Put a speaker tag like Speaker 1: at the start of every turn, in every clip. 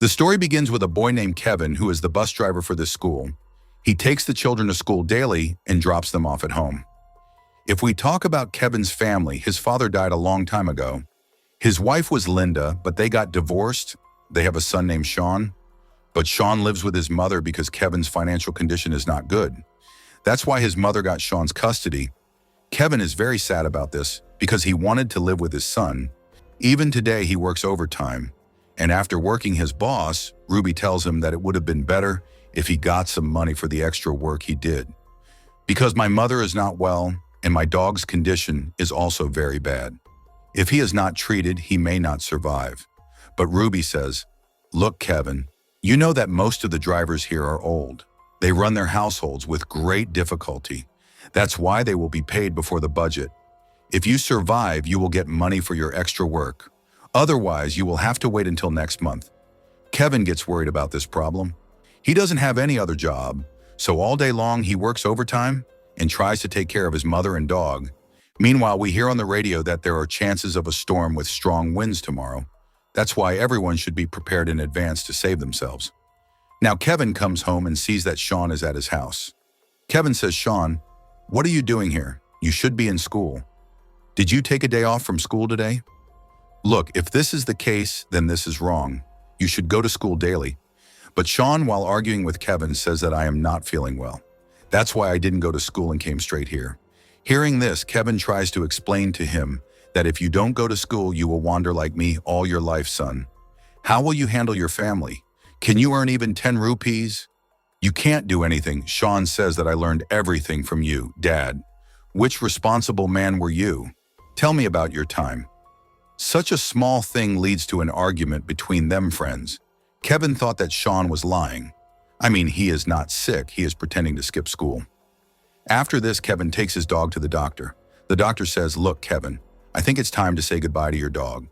Speaker 1: The story begins with a boy named Kevin who is the bus driver for this school. He takes the children to school daily and drops them off at home. If we talk about Kevin's family, his father died a long time ago. His wife was Linda, but they got divorced. They have a son named Sean, but Sean lives with his mother because Kevin's financial condition is not good. That's why his mother got Sean's custody. Kevin is very sad about this because he wanted to live with his son. Even today, he works overtime. And after working his boss, Ruby tells him that it would have been better if he got some money for the extra work he did. Because my mother is not well and my dog's condition is also very bad. If he is not treated, he may not survive. But Ruby says, look, Kevin, you know that most of the drivers here are old. They run their households with great difficulty. That's why they will be paid before the budget. If you survive, you will get money for your extra work. Otherwise, you will have to wait until next month. Kevin gets worried about this problem. He doesn't have any other job, so all day long he works overtime and tries to take care of his mother and dog. Meanwhile, we hear on the radio that there are chances of a storm with strong winds tomorrow. That's why everyone should be prepared in advance to save themselves. Now Kevin comes home and sees that Sean is at his house. Kevin says, Sean, what are you doing here? You should be in school. Did you take a day off from school today? Look, if this is the case, then this is wrong. You should go to school daily. But Sean, while arguing with Kevin, says that I am not feeling well. That's why I didn't go to school and came straight here. Hearing this, Kevin tries to explain to him that if you don't go to school, you will wander like me all your life, son. How will you handle your family? Can you earn even 10 rupees? You can't do anything. Sean says that I learned everything from you, Dad. Which responsible man were you? Tell me about your time. Such a small thing leads to an argument between them friends. Kevin thought that Sean was lying. I mean, he is not sick, he is pretending to skip school. After this, Kevin takes his dog to the doctor. The doctor says, look, Kevin, I think it's time to say goodbye to your dog.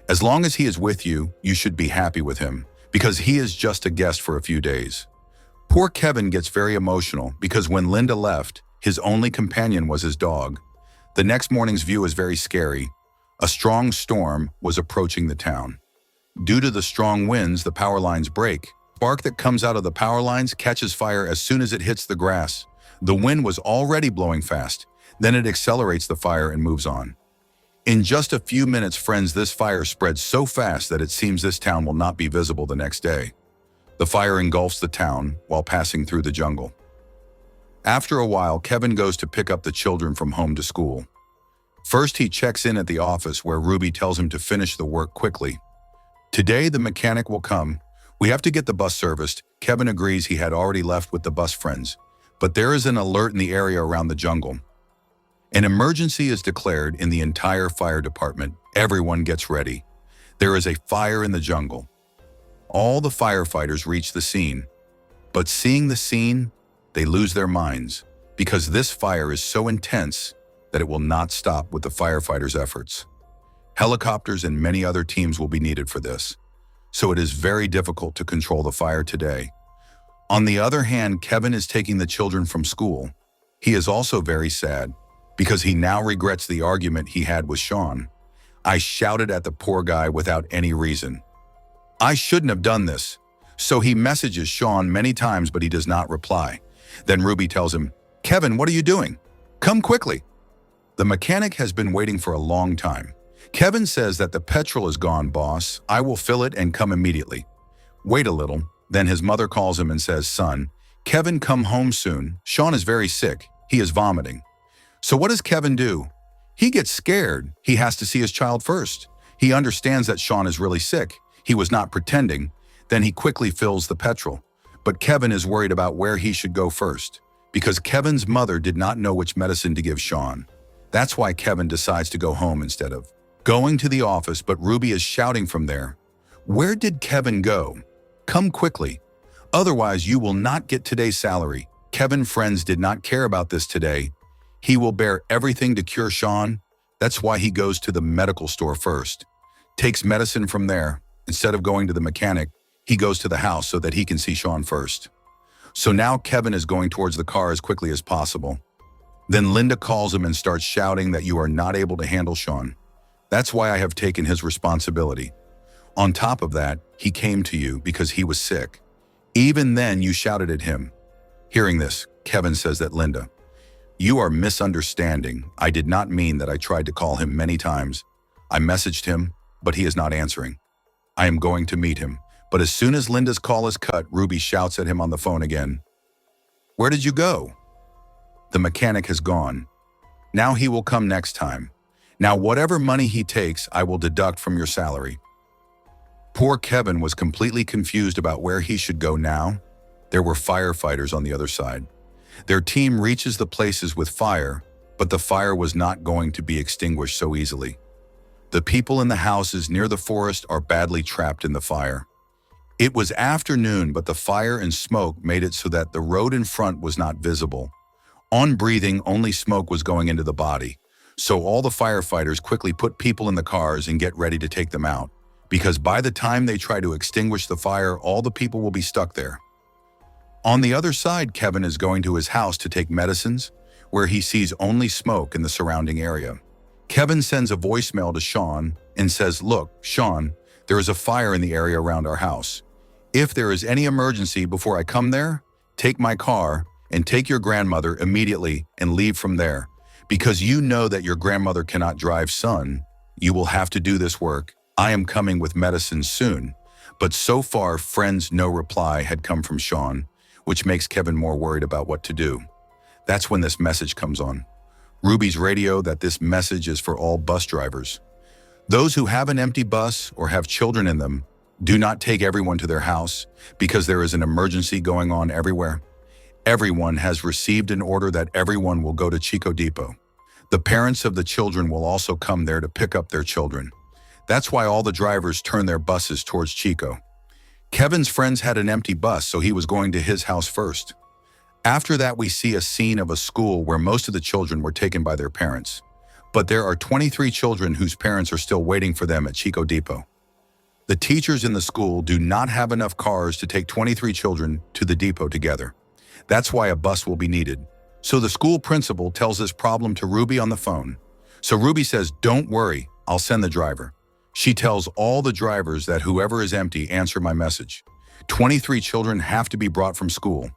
Speaker 1: As long as he is with you, you should be happy with him, because he is just a guest for a few days. Poor Kevin gets very emotional because when Linda left, his only companion was his dog. The next morning's view is very scary. A strong storm was approaching the town. Due to the strong winds, the power lines break. Spark that comes out of the power lines catches fire as soon as it hits the grass. The wind was already blowing fast. Then it accelerates the fire and moves on. In just a few minutes, friends, this fire spreads so fast that it seems this town will not be visible the next day. The fire engulfs the town while passing through the jungle. After a while, Kevin goes to pick up the children from home to school. First, he checks in at the office where Ruby tells him to finish the work quickly. Today, the mechanic will come. We have to get the bus serviced. Kevin agrees. He had already left with the bus friends. But there is an alert in the area around the jungle. An emergency is declared in the entire fire department. Everyone gets ready. There is a fire in the jungle. All the firefighters reach the scene. But seeing the scene, they lose their minds because this fire is so intense that it will not stop with the firefighters' efforts. Helicopters and many other teams will be needed for this, so it is very difficult to control the fire today. On the other hand, Kevin is taking the children from school. He is also very sad because he now regrets the argument he had with Sean. I shouted at the poor guy without any reason. I shouldn't have done this. So he messages Sean many times, but he does not reply. Then Ruby tells him, Kevin, what are you doing? Come quickly. The mechanic has been waiting for a long time. Kevin says that the petrol is gone, boss. I will fill it and come immediately. Wait a little. Then his mother calls him and says, son, Kevin, come home soon. Sean is very sick. He is vomiting. So what does Kevin do? He gets scared. He has to see his child first. He understands that Sean is really sick. He was not pretending. Then he quickly fills the petrol. But Kevin is worried about where he should go first because Kevin's mother did not know which medicine to give Sean. That's why Kevin decides to go home instead of going to the office, but Ruby is shouting from there, where did Kevin go? Come quickly. Otherwise, you will not get today's salary. Kevin friends did not care about this today. He will bear everything to cure Sean. That's why he goes to the medical store first. Takes medicine from there. Instead of going to the mechanic, he goes to the house so that he can see Sean first. So now Kevin is going towards the car as quickly as possible. Then Linda calls him and starts shouting that you are not able to handle Sean. That's why I have taken his responsibility. On top of that, he came to you because he was sick. Even then, you shouted at him. Hearing this, Kevin says that Linda, "You are misunderstanding. I did not mean that. I tried to call him many times. I messaged him, but he is not answering. I am going to meet him." But as soon as Linda's call is cut, Ruby shouts at him on the phone again. "Where did you go?" "The mechanic has gone. Now he will come next time. Now whatever money he takes, I will deduct from your salary." Poor Kevin was completely confused about where he should go now. There were firefighters on the other side. Their team reaches the places with fire, but the fire was not going to be extinguished so easily. The people in the houses near the forest are badly trapped in the fire. It was afternoon, but the fire and smoke made it so that the road in front was not visible. On breathing, only smoke was going into the body. So all the firefighters quickly put people in the cars and get ready to take them out, because by the time they try to extinguish the fire, all the people will be stuck there. On the other side, Kevin is going to his house to take medicines, where he sees only smoke in the surrounding area. Kevin sends a voicemail to Sean and says, "Look, Sean, there is a fire in the area around our house. If there is any emergency before I come there, take my car and take your grandmother immediately and leave from there. Because you know that your grandmother cannot drive, son. You will have to do this work. I am coming with medicine soon." But so far, friends, no reply had come from Sean, which makes Kevin more worried about what to do. That's when this message comes on. Ruby's radio that this message is for all bus drivers. Those who have an empty bus or have children in them, do not take everyone to their house because there is an emergency going on everywhere. Everyone has received an order that everyone will go to Chico Depot. The parents of the children will also come there to pick up their children. That's why all the drivers turn their buses towards Chico. Kevin's friends had an empty bus, so he was going to his house first. After that, we see a scene of a school where most of the children were taken by their parents. But there are 23 children whose parents are still waiting for them at Chico Depot. The teachers in the school do not have enough cars to take 23 children to the depot together. That's why a bus will be needed. So the school principal tells this problem to Ruby on the phone. So Ruby says, "Don't worry, I'll send the driver." She tells all the drivers that whoever is empty, answer my message. 23 children have to be brought from school.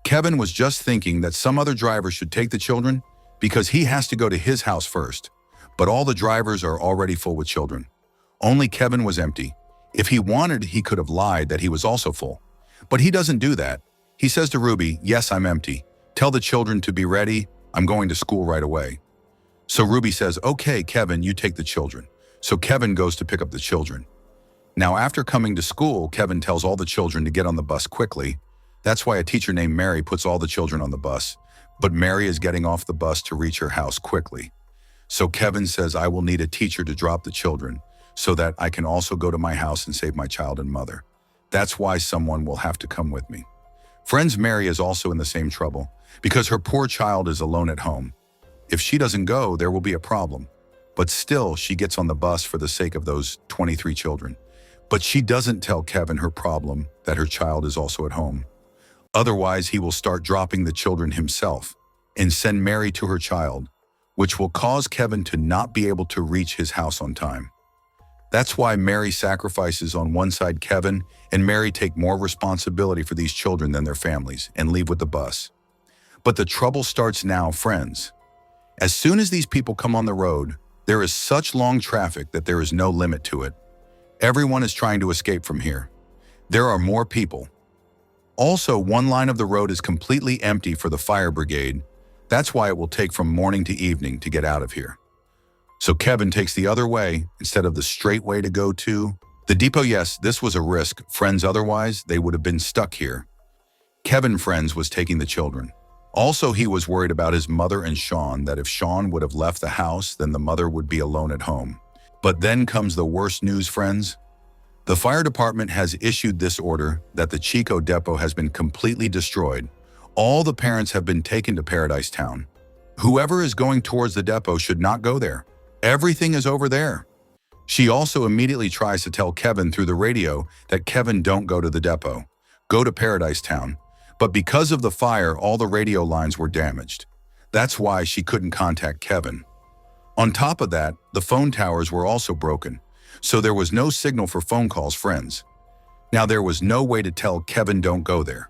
Speaker 1: Kevin was just thinking that some other driver should take the children because he has to go to his house first. But all the drivers are already full with children. Only Kevin was empty. If he wanted, he could have lied that he was also full. But he doesn't do that. He says to Ruby, "Yes, I'm empty. Tell the children to be ready. I'm going to school right away." So Ruby says, "Okay, Kevin, you take the children." So Kevin goes to pick up the children. Now, after coming to school, Kevin tells all the children to get on the bus quickly. That's why a teacher named Mary puts all the children on the bus. But Mary is getting off the bus to reach her house quickly. So Kevin says, "I will need a teacher to drop the children so that I can also go to my house and save my child and mother. That's why someone will have to come with me." Friends, Mary is also in the same trouble because her poor child is alone at home. If she doesn't go, there will be a problem. But still, she gets on the bus for the sake of those 23 children. But she doesn't tell Kevin her problem, that her child is also at home. Otherwise, he will start dropping the children himself and send Mary to her child, which will cause Kevin to not be able to reach his house on time. That's why Mary sacrifices on one side Kevin and Mary take more responsibility for these children than their families and leave with the bus. But the trouble starts now, friends. As soon as these people come on the road, there is such long traffic that there is no limit to it. Everyone is trying to escape from here. There are more people. Also, one line of the road is completely empty for the fire brigade. That's why it will take from morning to evening to get out of here. So Kevin takes the other way instead of the straight way to go to the depot. Yes, this was a risk, friends, otherwise they would have been stuck here. Kevin, friends, was taking the children. Also, he was worried about his mother and Sean, that if Sean would have left the house, then the mother would be alone at home. But then comes the worst news, friends. The fire department has issued this order that the Chico depot has been completely destroyed. All the parents have been taken to Paradise Town. Whoever is going towards the depot should not go there. Everything is over there. She also immediately tries to tell Kevin through the radio that Kevin, don't go to the depot. Go to Paradise Town. But because of the fire, all the radio lines were damaged. That's why she couldn't contact Kevin. On top of that, the phone towers were also broken. So there was no signal for phone calls, friends. Now there was no way to tell Kevin don't go there.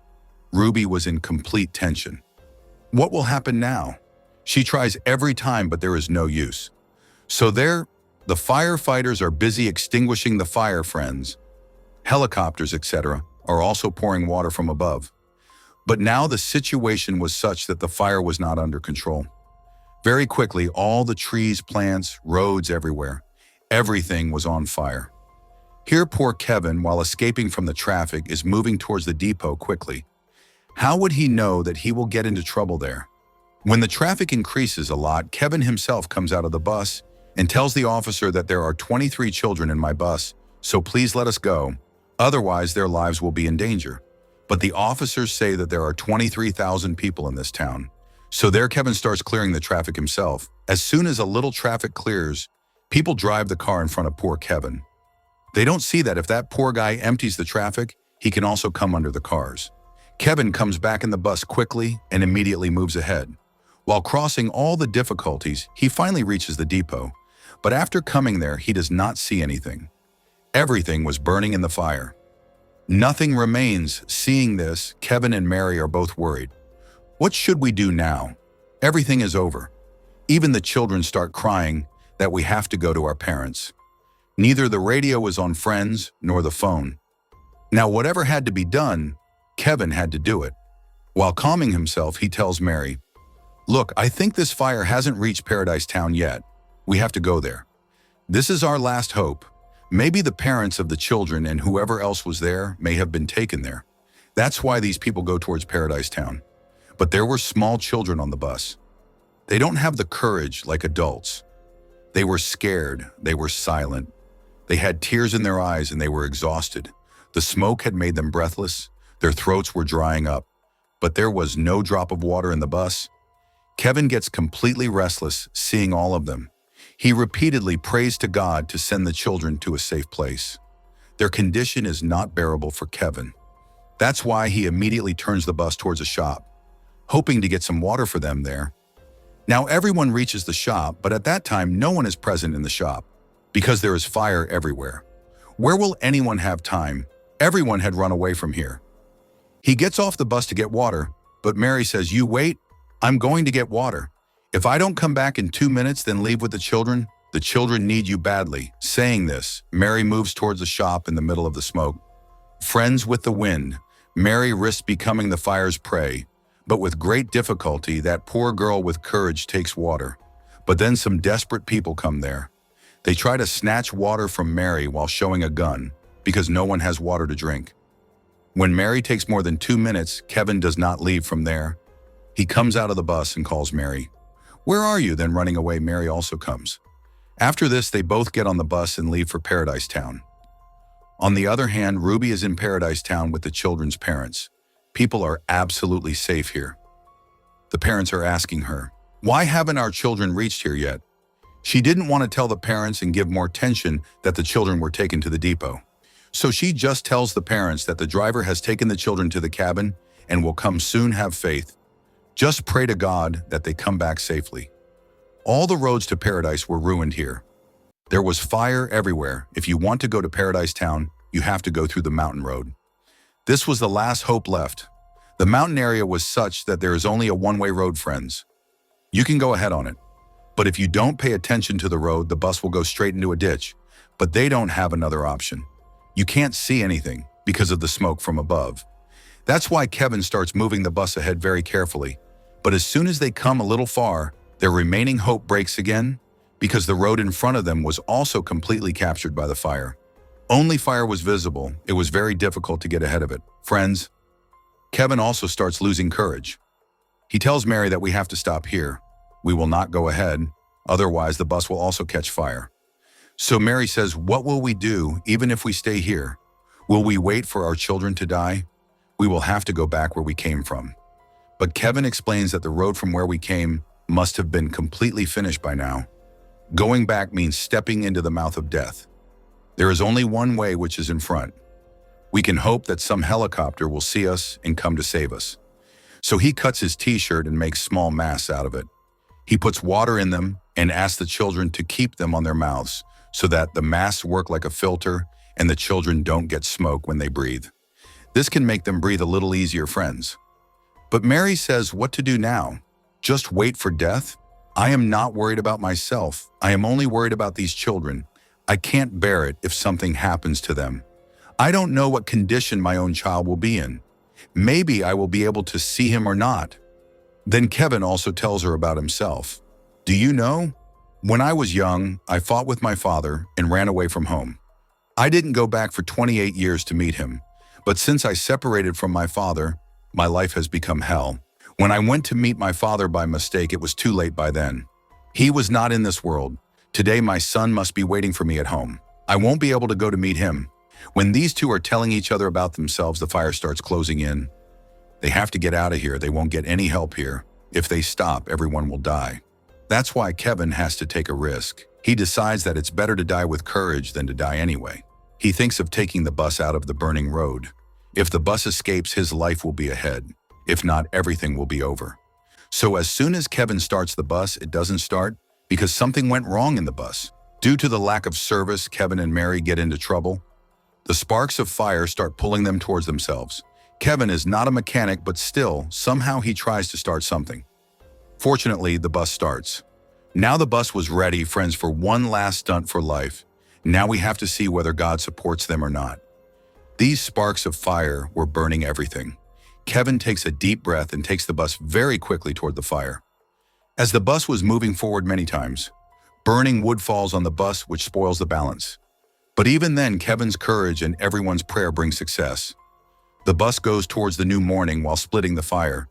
Speaker 1: Ruby was in complete tension. What will happen now? She tries every time, but there is no use. So the firefighters are busy extinguishing the fire, friends. Helicopters, etc., are also pouring water from above. But now the situation was such that the fire was not under control. Very quickly, all the trees, plants, roads everywhere, everything was on fire. Here poor Kevin, while escaping from the traffic, is moving towards the depot quickly. How would he know that he will get into trouble there? When the traffic increases a lot, Kevin himself comes out of the bus and tells the officer that there are 23 children in my bus, so please let us go, otherwise their lives will be in danger. But the officers say that there are 23,000 people in this town. So there Kevin starts clearing the traffic himself. As soon as a little traffic clears, people drive the car in front of poor Kevin. They don't see that if that poor guy empties the traffic, he can also come under the cars. Kevin comes back in the bus quickly and immediately moves ahead. While crossing all the difficulties, he finally reaches the depot. But after coming there, he does not see anything. Everything was burning in the fire. Nothing remains. Seeing this, Kevin and Mary are both worried. What should we do now? Everything is over. Even the children start crying that we have to go to our parents. Neither the radio was on friends nor the phone. Now whatever had to be done, Kevin had to do it. While calming himself, he tells Mary, "Look, I think this fire hasn't reached Paradise Town yet. We have to go there. This is our last hope. Maybe the parents of the children and whoever else was there may have been taken there. That's why these people go towards Paradise Town. But there were small children on the bus. They don't have the courage like adults. They were scared, they were silent. They had tears in their eyes and they were exhausted. The smoke had made them breathless. Their throats were drying up. But there was no drop of water in the bus. Kevin gets completely restless seeing all of them. He repeatedly prays to God to send the children to a safe place. Their condition is not bearable for Kevin. That's why he immediately turns the bus towards a shop, hoping to get some water for them there. Now everyone reaches the shop, but at that time no one is present in the shop because there is fire everywhere. Where will anyone have time? Everyone had run away from here. He gets off the bus to get water, but Mary says, "You wait, I'm going to get water. If I don't come back in 2 minutes, then leave with the children. The children need you badly." Saying this, Mary moves towards the shop in the middle of the smoke. Friends with the wind, Mary risks becoming the fire's prey. But with great difficulty, that poor girl with courage takes water. But then some desperate people come there. They try to snatch water from Mary while showing a gun, because no one has water to drink. When Mary takes more than 2 minutes, Kevin does not leave from there. He comes out of the bus and calls Mary. "Where are you?" Then running away, Mary also comes. After this, they both get on the bus and leave for Paradise Town. On the other hand, Ruby is in Paradise Town with the children's parents. People are absolutely safe here. The parents are asking her, "Why haven't our children reached here yet?" She didn't want to tell the parents and give more tension that the children were taken to the depot. So she just tells the parents that the driver has taken the children to the cabin and will come soon. Have faith. Just pray to God that they come back safely. All the roads to Paradise were ruined here. There was fire everywhere. If you want to go to Paradise Town, you have to go through the mountain road. This was the last hope left. The mountain area was such that there is only a one-way road, friends. You can go ahead on it. But if you don't pay attention to the road, the bus will go straight into a ditch. But they don't have another option. You can't see anything because of the smoke from above. That's why Kevin starts moving the bus ahead very carefully. But as soon as they come a little far, their remaining hope breaks again because the road in front of them was also completely captured by the fire. Only fire was visible. It was very difficult to get ahead of it. Friends, Kevin also starts losing courage. He tells Mary that we have to stop here. We will not go ahead, otherwise the bus will also catch fire. So Mary says, "What will we do even if we stay here? Will we wait for our children to die? We will have to go back where we came from." But Kevin explains that the road from where we came must have been completely finished by now. Going back means stepping into the mouth of death. There is only one way, which is in front. We can hope that some helicopter will see us and come to save us. So he cuts his t-shirt and makes small masks out of it. He puts water in them and asks the children to keep them on their mouths so that the masks work like a filter and the children don't get smoke when they breathe. This can make them breathe a little easier, friends. But Mary says, what to do now? Just wait for death? I am not worried about myself. I am only worried about these children. I can't bear it if something happens to them. I don't know what condition my own child will be in. Maybe I will be able to see him or not. Then Kevin also tells her about himself. Do you know? When I was young, I fought with my father and ran away from home. I didn't go back for 28 years to meet him, but since I separated from my father, my life has become hell. When I went to meet my father by mistake, it was too late by then. He was not in this world. Today my son must be waiting for me at home. I won't be able to go to meet him. When these two are telling each other about themselves, the fire starts closing in. They have to get out of here. They won't get any help here. If they stop, everyone will die. That's why Kevin has to take a risk. He decides that it's better to die with courage than to die anyway. He thinks of taking the bus out of the burning road. If the bus escapes, his life will be ahead. If not, everything will be over. So as soon as Kevin starts the bus, it doesn't start because something went wrong in the bus. Due to the lack of service, Kevin and Mary get into trouble. The sparks of fire start pulling them towards themselves. Kevin is not a mechanic, but still, somehow he tries to start something. Fortunately, the bus starts. Now the bus was ready, friends, for one last stunt for life. Now we have to see whether God supports them or not. These sparks of fire were burning everything. Kevin takes a deep breath and takes the bus very quickly toward the fire. As the bus was moving forward many times, burning wood falls on the bus, which spoils the balance. But even then, Kevin's courage and everyone's prayer bring success. The bus goes towards the new morning while splitting the fire.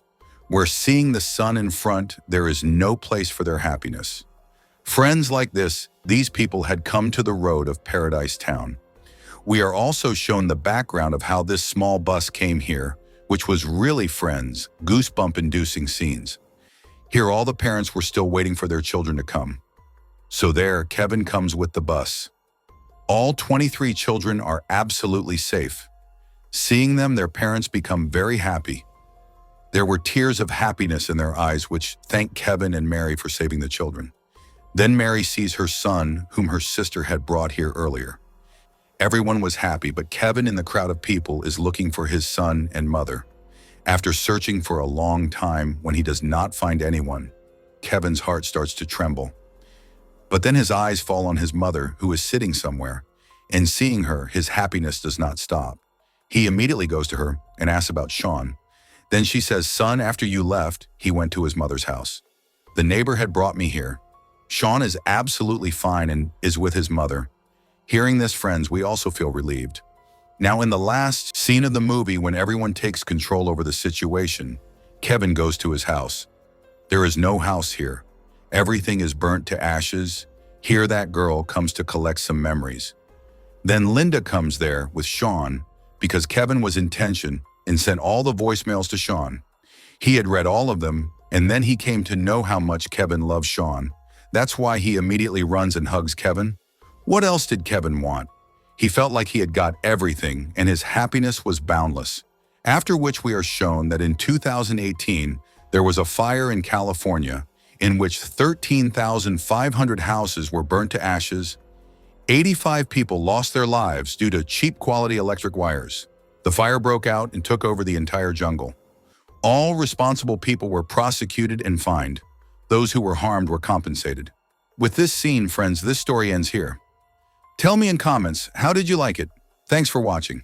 Speaker 1: Where seeing the sun in front, there is no place for their happiness. Friends, like this, these people had come to the road of Paradise Town. We are also shown the background of how this small bus came here, which was really, friends, goosebump-inducing scenes. Here, all the parents were still waiting for their children to come. So there, Kevin comes with the bus. All 23 children are absolutely safe. Seeing them, their parents become very happy. There were tears of happiness in their eyes, which thanked Kevin and Mary for saving the children. Then Mary sees her son, whom her sister had brought here earlier. Everyone was happy, but Kevin in the crowd of people is looking for his son and mother. After searching for a long time, when he does not find anyone, Kevin's heart starts to tremble. But then his eyes fall on his mother, who is sitting somewhere, and seeing her, his happiness does not stop. He immediately goes to her and asks about Sean. Then she says, son, after you left, he went to his mother's house. The neighbor had brought me here. Sean is absolutely fine and is with his mother. Hearing this, friends, we also feel relieved. Now, in the last scene of the movie, when everyone takes control over the situation, Kevin goes to his house. There is no house here. Everything is burnt to ashes. Here that girl comes to collect some memories. Then Linda comes there with Sean because Kevin was in tension and sent all the voicemails to Sean. He had read all of them, and then he came to know how much Kevin loves Sean. That's why he immediately runs and hugs Kevin. What else did Kevin want? He felt like he had got everything, and his happiness was boundless. After which we are shown that in 2018, there was a fire in California in which 13,500 houses were burnt to ashes. 85 people lost their lives due to cheap quality electric wires. The fire broke out and took over the entire jungle. All responsible people were prosecuted and fined. Those who were harmed were compensated. With this scene, friends, this story ends here. Tell me in comments, how did you like it? Thanks for watching.